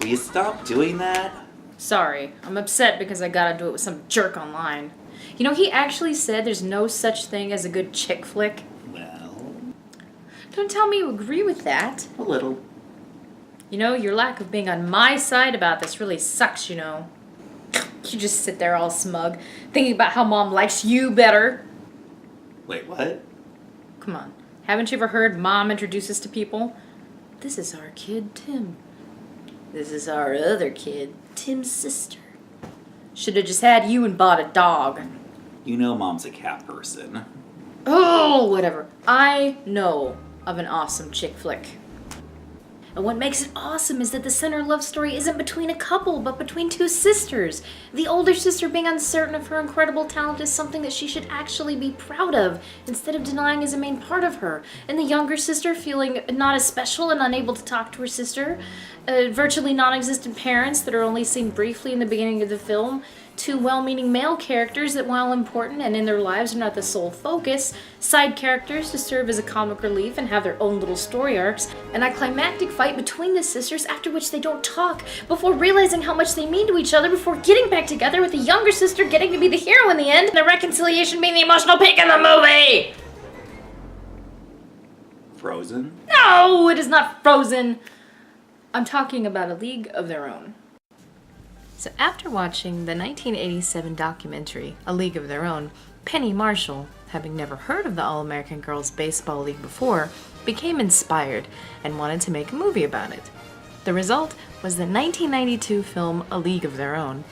you stop doing that? Sorry, I'm upset because I gotta do it with some jerk online. You know, he actually said there's no such thing as a good chick flick. Well, Don't tell me you agree with that. a little. You know, your lack of being on my side about this really sucks, you know. You just sit there all smug, thinking about how Mom likes you better. Wait, what? Come on, haven't you ever heard Mom introduce us to people? This is our kid, Tim. This is our other kid, Tim's sister. Should have just had you and bought a dog. You know Mom's a cat person. Oh, whatever. I know of an awesome chick flick. And what makes it awesome is that the center love story isn't between a couple, but between two sisters. The older sister being uncertain of her incredible talent is something that she should actually be proud of, instead of denying as a main part of her. And the younger sister feeling not as special and unable to talk to her sister. Virtually non-existent parents that are only seen briefly in the beginning of the film. Two well-meaning male characters that, while important and in their lives, are not the sole focus. Side characters to serve as a comic relief and have their own little story arcs. And a climactic fight between the sisters after which they don't talk, before realizing how much they mean to each other, before getting back together, with the younger sister getting to be the hero in the end, and the reconciliation being the emotional peak in the movie! Frozen? No, it is not Frozen! I'm talking about A League of Their Own. So after watching the 1987 documentary, A League of Their Own, Penny Marshall, having never heard of the All-American Girls Baseball League before, became inspired and wanted to make a movie about it. The result was the 1992 film A League of Their Own.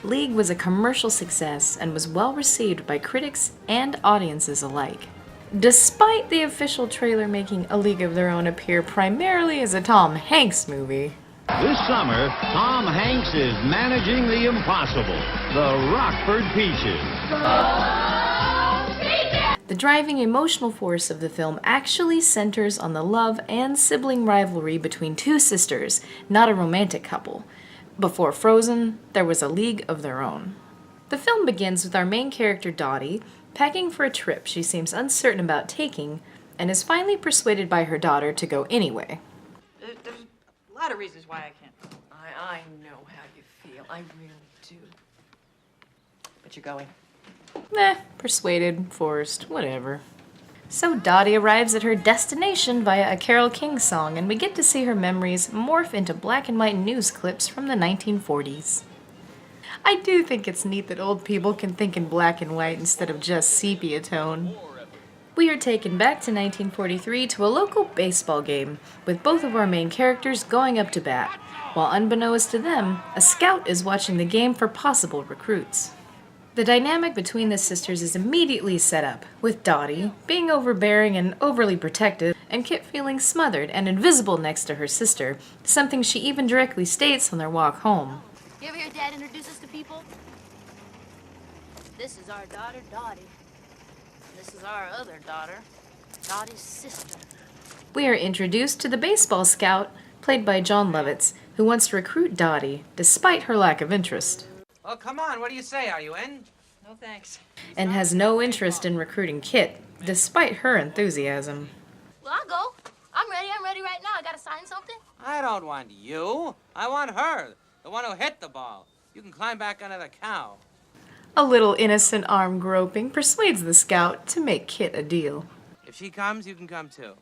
League was a commercial success and was well received by critics and audiences alike. Despite the official trailer making A League of Their Own appear primarily as a Tom Hanks movie. This summer, Tom Hanks is managing the impossible, the Rockford Peaches. The driving emotional force of the film actually centers on the love and sibling rivalry between two sisters, not a romantic couple. Before Frozen, there was A League of Their Own. The film begins with our main character Dottie packing for a trip she seems uncertain about taking, and is finally persuaded by her daughter to go anyway. There's a lot of reasons why I can't. I know how you feel. I really do. But you're going. Persuaded, forced, whatever. So Dottie arrives at her destination via a Carole King song, and we get to see her memories morph into black and white news clips from the 1940s. I do think it's neat that old people can think in black and white instead of just sepia tone. We are taken back to 1943 to a local baseball game, with both of our main characters going up to bat, while unbeknownst to them, a scout is watching the game for possible recruits. The dynamic between the sisters is immediately set up, with Dottie being overbearing and overly protective, and Kit feeling smothered and invisible next to her sister, something she even directly states on their walk home. You ever hear Dad introduce us to people? This is our daughter, Dottie. This is our other daughter, Dottie's sister. We are introduced to the baseball scout, played by John Lovitz, who wants to recruit Dottie, despite her lack of interest. Well, come on, what do you say? Are you in? No thanks. And has no interest in recruiting Kit, despite her enthusiasm. Well, I'll go. I'm ready right now. I gotta sign something. I don't want you. I want her, the one who hit the ball. You can climb back under the cow. A little innocent arm groping persuades the scout to make Kit a deal. If she comes, you can come too.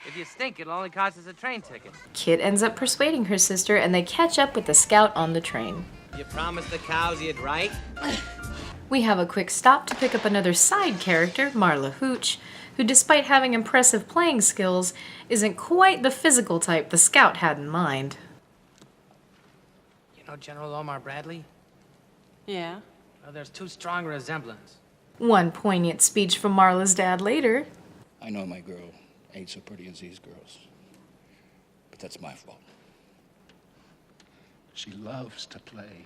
If you stink, it'll only cost us a train ticket. Kit ends up persuading her sister, and they catch up with the scout on the train. You promised the cows you'd write? We have a quick stop to pick up another side character, Marla Hooch, who, despite having impressive playing skills, isn't quite the physical type the scout had in mind. You know General Omar Bradley? Yeah. Well, there's too strong a resemblance. One poignant speech from Marla's dad later. I know my girl ain't so pretty as these girls, but that's my fault. She loves to play.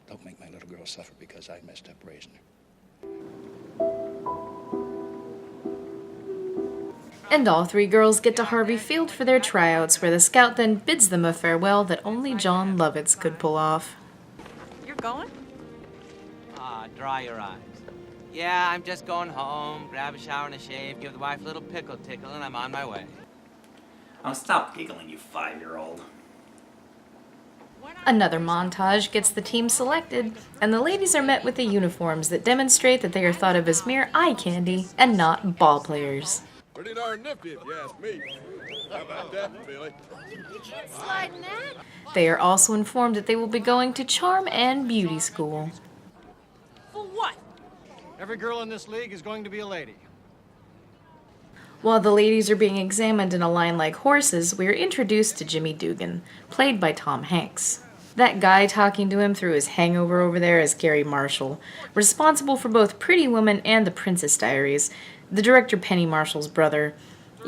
Don't make my little girl suffer because I messed up raising her. And all three girls get to Harvey Field for their tryouts, where the scout then bids them a farewell that only John Lovitz could pull off. You're going? Ah, dry your eyes. Yeah, I'm just going home, grab a shower and a shave, give the wife a little pickle tickle, and I'm on my way. Oh, stop giggling, you 5-year-old. Another montage gets the team selected, and the ladies are met with the uniforms that demonstrate that they are thought of as mere eye candy and not ball players. Pretty darn nifty if you ask me. How about that, Billy? You can't slide in that. They are also informed that they will be going to charm and beauty school. For what? Every girl in this league is going to be a lady. While the ladies are being examined in a line like horses, we are introduced to Jimmy Dugan, played by Tom Hanks. That guy talking to him through his hangover over there is Gary Marshall, responsible for both Pretty Woman and The Princess Diaries, the director Penny Marshall's brother.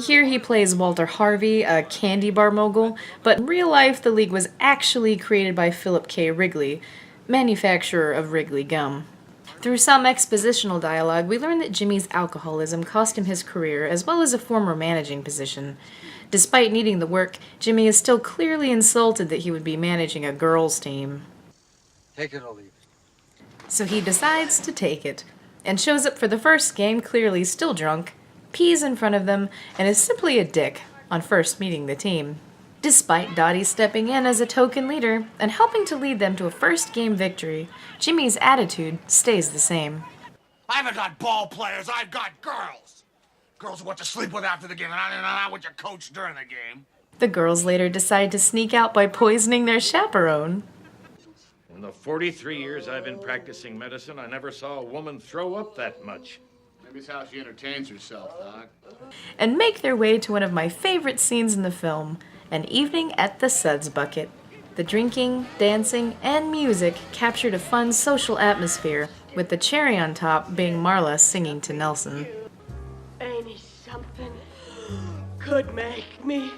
Here he plays Walter Harvey, a candy bar mogul, but in real life the league was actually created by Philip K. Wrigley, manufacturer of Wrigley gum. Through some expositional dialogue, we learn that Jimmy's alcoholism cost him his career as well as a former managing position. Despite needing the work, Jimmy is still clearly insulted that he would be managing a girls' team. Take it or leave it. So he decides to take it, and shows up for the first game clearly still drunk, pees in front of them, and is simply a dick on first meeting the team. Despite Dottie stepping in as a token leader and helping to lead them to a first game victory, Jimmy's attitude stays the same. I haven't got ball players, I've got girls. Girls who want to sleep with after the game, and not what you coach during the game. The girls later decide to sneak out by poisoning their chaperone. In the 43 years I've been practicing medicine, I never saw a woman throw up that much. Maybe it's how she entertains herself, Doc. And make their way to one of my favorite scenes in the film, an evening at the Suds Bucket. The drinking, dancing, and music captured a fun social atmosphere, with the cherry on top being Marla singing to Nelson. Ain't it something could make me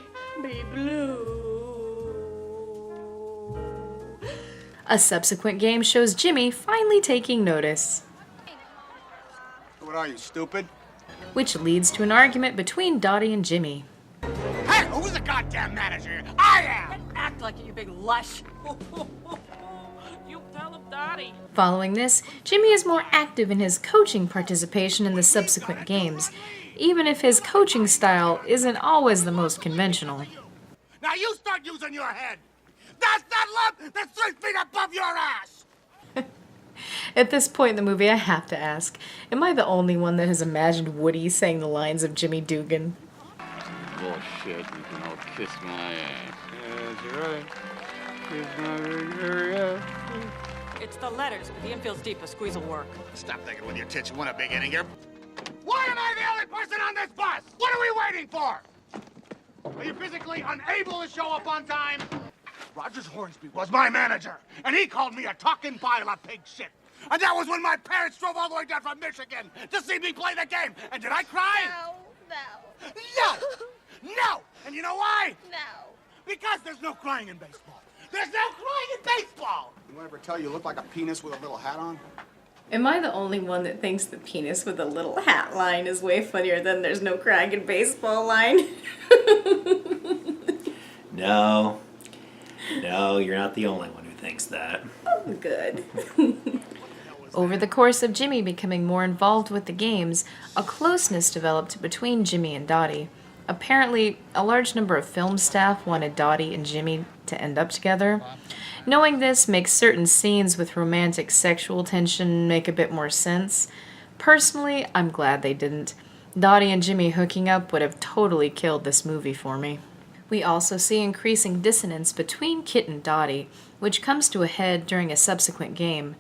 be blue? A subsequent game shows Jimmy finally taking notice, What are you, stupid? which leads to an argument between Dottie and Jimmy. Hey, who's the goddamn manager here? I am! Act like it, you big lush. You tell him, Dottie. Following this, Jimmy is more active in his coaching participation in the subsequent games, even if his coaching style isn't always the most conventional. Now you start using your head! That's that lump that's 3 feet above your ass! At this point in the movie, I have to ask, am I the only one that has imagined Woody saying the lines of Jimmy Dugan? Bullshit, you can all kiss my ass. That's right. Kiss my ass. It's the letters, but the infield's deep. A squeeze will work. Stop thinking with your tits, you want a big inning here. Why am I the only person on this bus? What are we waiting for? Are you physically unable to show up on time? Rogers Hornsby was my manager, and he called me a talking pile of pig shit. And that was when my parents drove all the way down from Michigan to see me play the game. And did I cry? No! No! And you know why? No. Because there's no crying in baseball. There's no crying in baseball! Anyone ever tell you look like a penis with a little hat on? Am I the only one that thinks the penis with a little hat line is way funnier than there's no crack in baseball line? No. No, you're not the only one who thinks that. Oh, good. Over the course of Jimmy becoming more involved with the games, a closeness developed between Jimmy and Dottie. Apparently, a large number of film staff wanted Dottie and Jimmy to end up together. Knowing this makes certain scenes with romantic sexual tension make a bit more sense. Personally, I'm glad they didn't. Dottie and Jimmy hooking up would have totally killed this movie for me. We also see increasing dissonance between Kit and Dottie, which comes to a head during a subsequent game.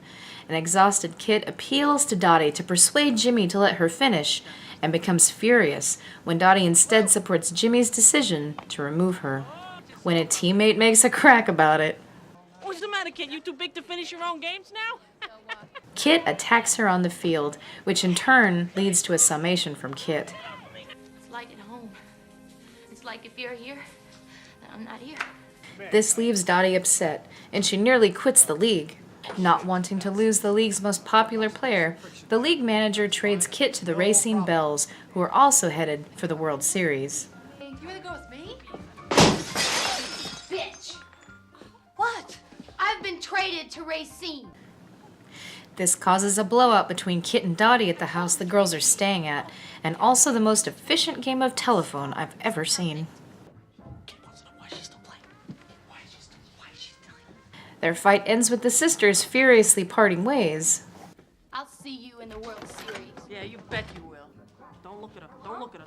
An exhausted Kit appeals to Dottie to persuade Jimmy to let her finish, and becomes furious when Dottie instead supports Jimmy's decision to remove her. When a teammate makes a crack about it, What's the matter, kid? You too big to finish your own games now? Kit attacks her on the field, which in turn leads to a summation from Kit. It's like at home. It's like if you're here, then I'm not here. This leaves Dottie upset, and she nearly quits the league. Not wanting to lose the league's most popular player, the league manager trades Kit to the Racine Bells, who are also headed for the World Series. Hey, you wanna go with me? Bitch! What? I've been traded to Racine. This causes a blowout between Kit and Dottie at the house the girls are staying at, and also the most efficient game of telephone I've ever seen. Their fight ends with the sisters furiously parting ways. I'll see you in the World Series. Yeah, you bet you will. Don't look at her. Don't look at her.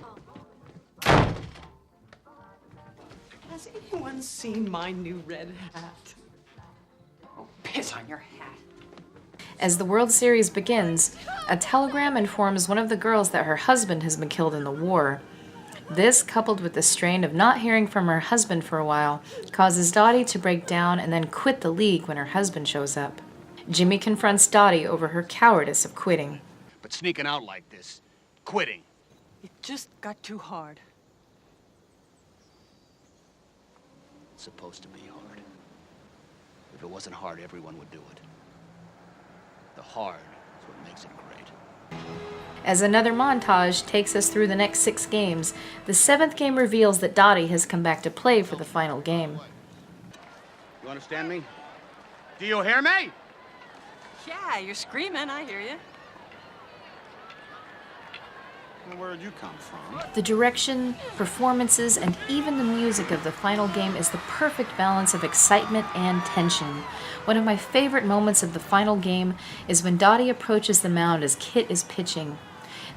Has anyone seen my new red hat? Oh, piss on your hat. As the World Series begins, a telegram informs one of the girls that her husband has been killed in the war. This, coupled with the strain of not hearing from her husband for a while, causes Dottie to break down and then quit the league when her husband shows up. Jimmy confronts Dottie over her cowardice of quitting. But sneaking out like this, quitting. It just got too hard. It's supposed to be hard. If it wasn't hard, everyone would do it. The hard is what makes it great. As another montage takes us through the next 6 games, the 7th game reveals that Dottie has come back to play for the final game. You understand me? Do you hear me? Yeah, you're screaming. I hear you. Well, where'd you come from? The direction, performances, and even the music of the final game is the perfect balance of excitement and tension. One of my favorite moments of the final game is when Dottie approaches the mound as Kit is pitching.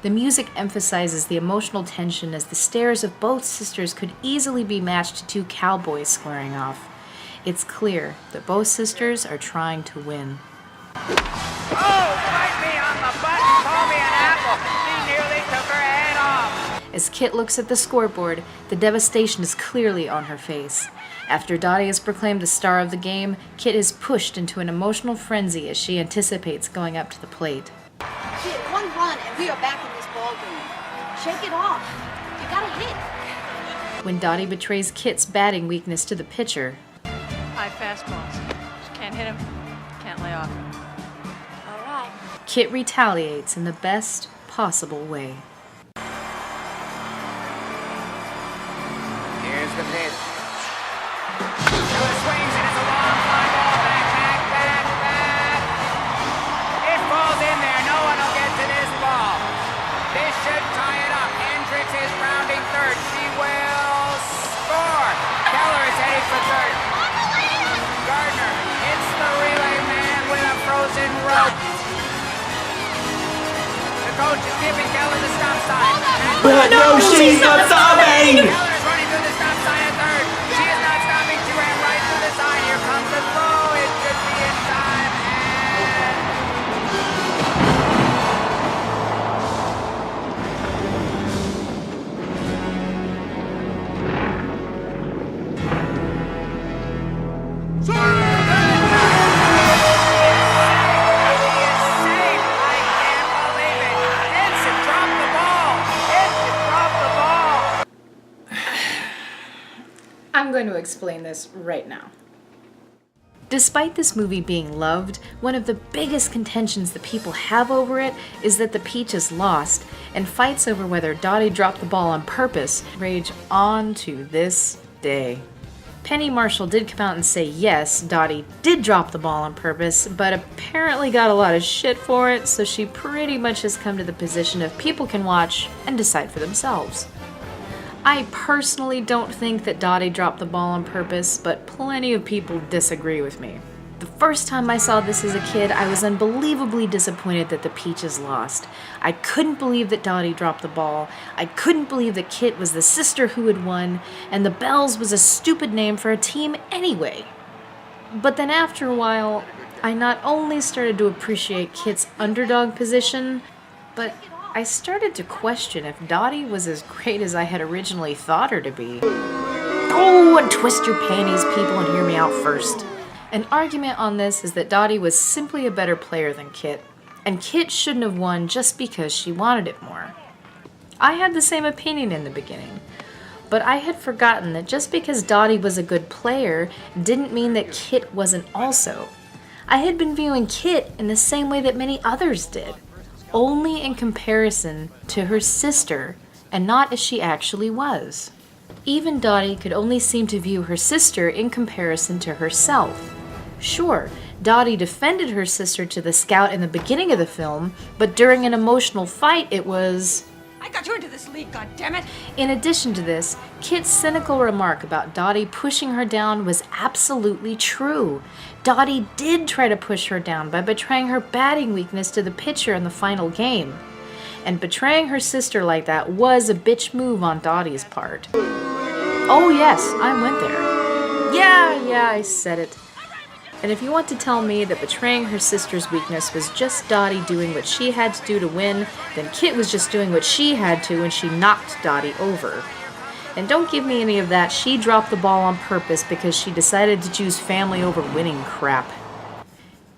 The music emphasizes the emotional tension as the stares of both sisters could easily be matched to 2 cowboys squaring off. It's clear that both sisters are trying to win. Oh, bite me on the butt and call me an apple. She nearly took her head off. As Kit looks at the scoreboard, the devastation is clearly on her face. After Dottie is proclaimed the star of the game, Kit is pushed into an emotional frenzy as she anticipates going up to the plate. Kid, 1 run and we are back in this ball game. Shake it off. You gotta hit. When Dottie betrays Kit's batting weakness to the pitcher, High fastballs. Just can't hit him. Can't lay off him. All right. Kit retaliates in the best possible way. Here's the pitch. Miller swings and it's a long fly ball. Back. It falls in there. No one will get to this ball. This should tie it up. Hendricks is rounding third. She will score. Keller is heading for third. Gardner hits the relay man with a frozen rope. The coach is giving Keller the stop sign. But no, she's not stopping! Keller is running through the stop sign at third. She is not stopping. She ran right through the sign. Here comes the throw. It should be in time. I'm going to explain this right now. Despite this movie being loved, one of the biggest contentions that people have over it is that the Peach is lost, and fights over whether Dottie dropped the ball on purpose rage on to this day. Penny Marshall did come out and say yes, Dottie did drop the ball on purpose, but apparently got a lot of shit for it, so she pretty much has come to the position of people can watch and decide for themselves. I personally don't think that Dottie dropped the ball on purpose, but plenty of people disagree with me. The first time I saw this as a kid, I was unbelievably disappointed that the Peaches lost. I couldn't believe that Dottie dropped the ball, I couldn't believe that Kit was the sister who had won, and the Bells was a stupid name for a team anyway. But then after a while, I not only started to appreciate Kit's underdog position, but I started to question if Dottie was as great as I had originally thought her to be. Oh, and twist your panties, people, and hear me out first. An argument on this is that Dottie was simply a better player than Kit, and Kit shouldn't have won just because she wanted it more. I had the same opinion in the beginning, but I had forgotten that just because Dottie was a good player didn't mean that Kit wasn't also. I had been viewing Kit in the same way that many others did, only in comparison to her sister, and not as she actually was. Even Dottie could only seem to view her sister in comparison to herself. Sure, Dottie defended her sister to the scout in the beginning of the film, but during an emotional fight it was, I got you into this league, goddammit! In addition to this, Kit's cynical remark about Dottie pushing her down was absolutely true. Dottie did try to push her down by betraying her batting weakness to the pitcher in the final game. And betraying her sister like that was a bitch move on Dottie's part. Oh yes, I went there. Yeah, I said it. And if you want to tell me that betraying her sister's weakness was just Dottie doing what she had to do to win, then Kit was just doing what she had to when she knocked Dottie over. And don't give me any of that she dropped the ball on purpose because she decided to choose family over winning crap.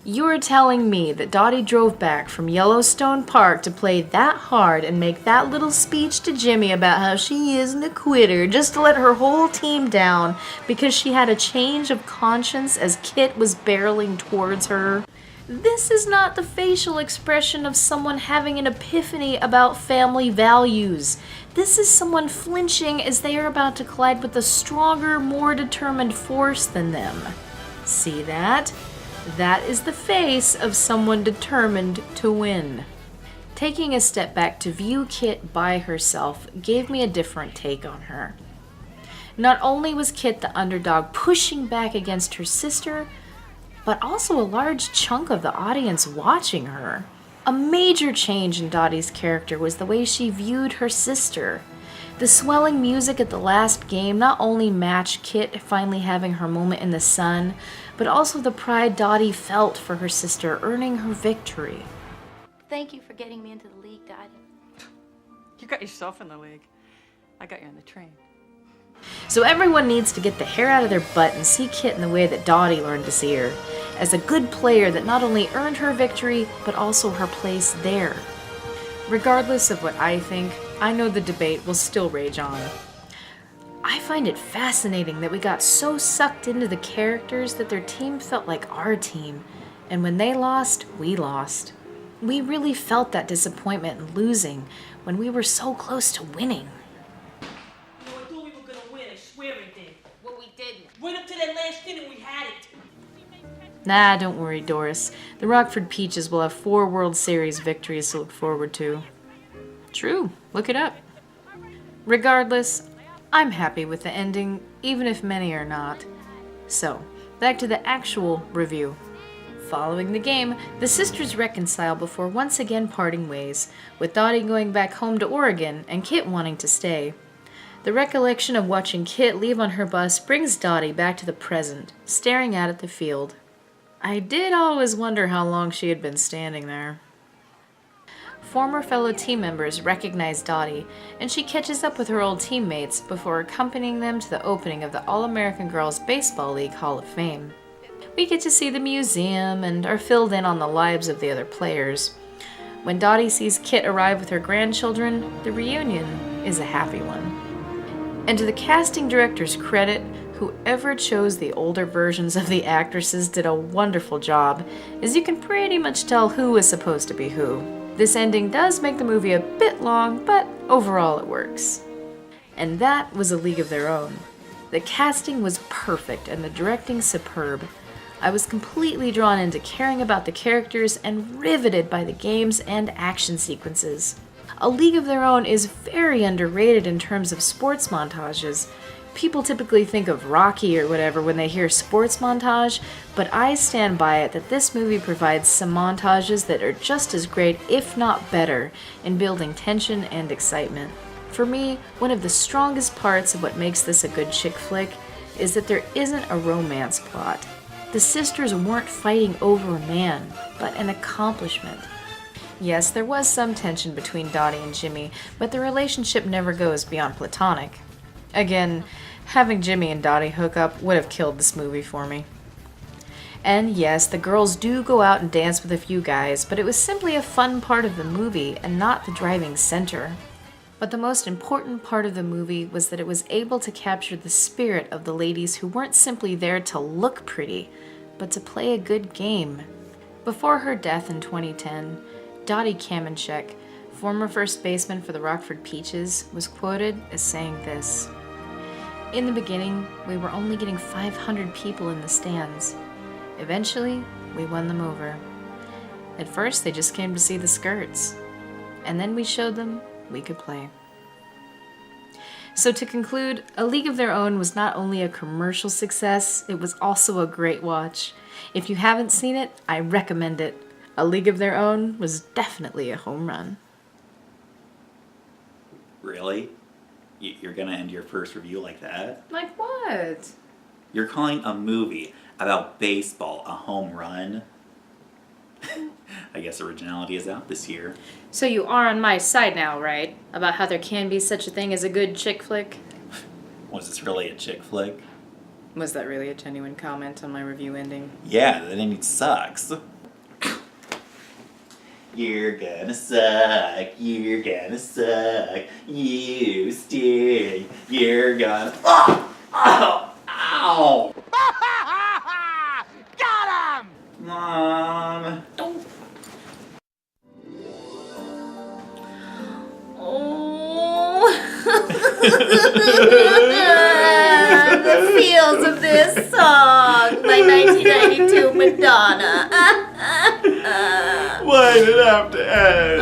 You're telling me that Dottie drove back from Yellowstone Park to play that hard and make that little speech to Jimmy about how she isn't a quitter just to let her whole team down because she had a change of conscience as Kit was barreling towards her? This is not the facial expression of someone having an epiphany about family values. This is someone flinching as they are about to collide with a stronger, more determined force than them. See that? That is the face of someone determined to win. Taking a step back to view Kit by herself gave me a different take on her. Not only was Kit the underdog pushing back against her sister, but also a large chunk of the audience watching her. A major change in Dottie's character was the way she viewed her sister. The swelling music at the last game not only matched Kit finally having her moment in the sun, but also the pride Dottie felt for her sister earning her victory. Thank you for getting me into the league, Dottie. You got yourself in the league. I got you on the train. So everyone needs to get the hair out of their butt and see Kit in the way that Dottie learned to see her, as a good player that not only earned her victory, but also her place there. Regardless of what I think, I know the debate will still rage on. I find it fascinating that we got so sucked into the characters that their team felt like our team, and when they lost, we lost. We really felt that disappointment in losing when we were so close to winning. I thought we were gonna win, I swear we did. Well, we didn't. Went up to that last inning, we had it. Nah, don't worry, Doris. The Rockford Peaches will have 4 World Series victories to look forward to. True, look it up. Regardless, I'm happy with the ending, even if many are not. So, back to the actual review. Following the game, the sisters reconcile before once again parting ways, with Dottie going back home to Oregon and Kit wanting to stay. The recollection of watching Kit leave on her bus brings Dottie back to the present, staring out at the field. I did always wonder how long she had been standing there. Former fellow team members recognize Dottie, and she catches up with her old teammates before accompanying them to the opening of the All-American Girls Baseball League Hall of Fame. We get to see the museum and are filled in on the lives of the other players. When Dottie sees Kit arrive with her grandchildren, the reunion is a happy one. And to the casting director's credit, whoever chose the older versions of the actresses did a wonderful job, as you can pretty much tell who was supposed to be who. This ending does make the movie a bit long, but overall it works. And that was A League of Their Own. The casting was perfect and the directing superb. I was completely drawn into caring about the characters and riveted by the games and action sequences. A League of Their Own is very underrated in terms of sports montages. People typically think of Rocky or whatever when they hear sports montage, but I stand by it that this movie provides some montages that are just as great, if not better, in building tension and excitement. For me, one of the strongest parts of what makes this a good chick flick is that there isn't a romance plot. The sisters weren't fighting over a man, but an accomplishment. Yes, there was some tension between Dottie and Jimmy, but the relationship never goes beyond platonic. Again, having Jimmy and Dottie hook up would have killed this movie for me. And yes, the girls do go out and dance with a few guys, but it was simply a fun part of the movie and not the driving center. But the most important part of the movie was that it was able to capture the spirit of the ladies who weren't simply there to look pretty, but to play a good game. Before her death in 2010, Dottie Kamenchek, former first baseman for the Rockford Peaches, was quoted as saying this: "In the beginning, we were only getting 500 people in the stands. Eventually, we won them over. At first, they just came to see the skirts. And then we showed them we could play. So to conclude, A League of Their Own was not only a commercial success, it was also a great watch. If you haven't seen it, I recommend it. A League of Their Own was definitely a home run. Really? You're gonna end your first review like that? Like what? You're calling a movie about baseball a home run? I guess originality is out this year. So you are on my side now, right? About how there can be such a thing as a good chick flick? Was this really a chick flick? Was that really a genuine comment on my review ending? Yeah, the ending sucks. You're gonna suck, you're gonna suck, you stink, you're gonna... Oh! Oh! Ow! Got him! Mom! The feels of this song by 1992 Madonna. Why did it have to end?